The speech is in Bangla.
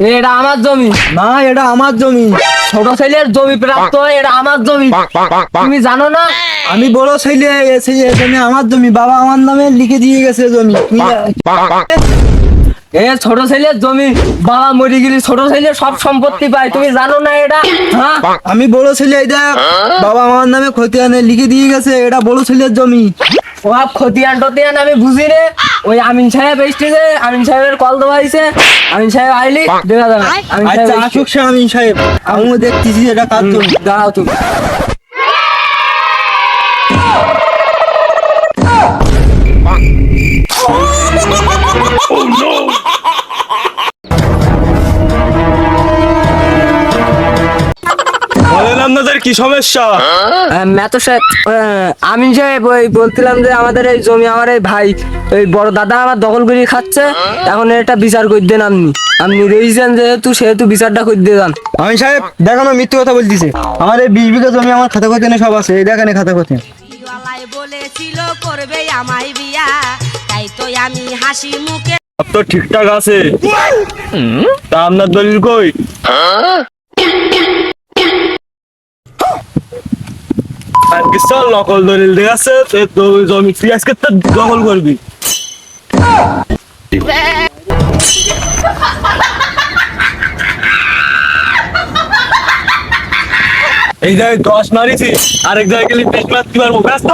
এটা আমার জমি। না, এটা আমার জমি। ছোট ছেলের জমি প্রাপ্ত, এটা আমার জমি। তুমি জানো না? আমি বড় ছেলে, এই জমি আমার জমি, বাবা আমার নামে লিখে দিয়ে গেছে জমি। এ ছোট ছেলের জমি, বাবা মরে গেলে ছোট ছেলে সব সম্পত্তি পায়, তুমি জানো না এটা? হ্যাঁ, আমি বড় ছেলে, এটা বাবা আমার নামে খতিয়ানে লিখে দিয়ে গেছে, এটা বড় ছেলের জমি। ওসব খতিয়ান টতিয়ান আমি বুঝি রে। ওই আমিন সাহেব এসেছে, আমিন সাহেবের কল দেওয়া হয়েছে, আমিন সাহেব আইলি দেখা যাবে। আমিন সাহেব আচ্ছা, আসুক সে আমিন সাহেব, আমিও দেখতেছি এটা কার জমি। দাঁড়াও তুমি। বলেন আপনাদের কি সমস্যা? মেতো সাহেব, আমিন সাহেব, ওই বলছিলাম যে আমাদের এই জমি আমার এই ভাই ওই বড় দাদা আমার দখল করে খাচ্ছে, এখন এটা বিচার করে দেন। আপনি আপনি রয়েছেন যেহেতু, সেহেতু বিচারটা করে দিয়ে যান। আমিন সাহেব দেখো না, মিথ্যে কথা বলতেছে। আমার এই 20 বিঘা জমি আমার খাতা খতিয়ানে সব আছে, এই দেখেন খাতা খতিয়ান। দিওয়ালায় বলেছিল করবে আমায় বিয়া, তাই তো আমি হাসি মুখে সব তো ঠিকঠাক আছে, তা আপনার দলিল কই? আর কিছু নকল দলিল দেখাচ্ছে, তো জমি তুই আজকে তো দখল করবি। এই জায়গায় 10 মারিছি, আরেক জায়গায় গেলে 20 মারতে পারবো। ব্যস্ত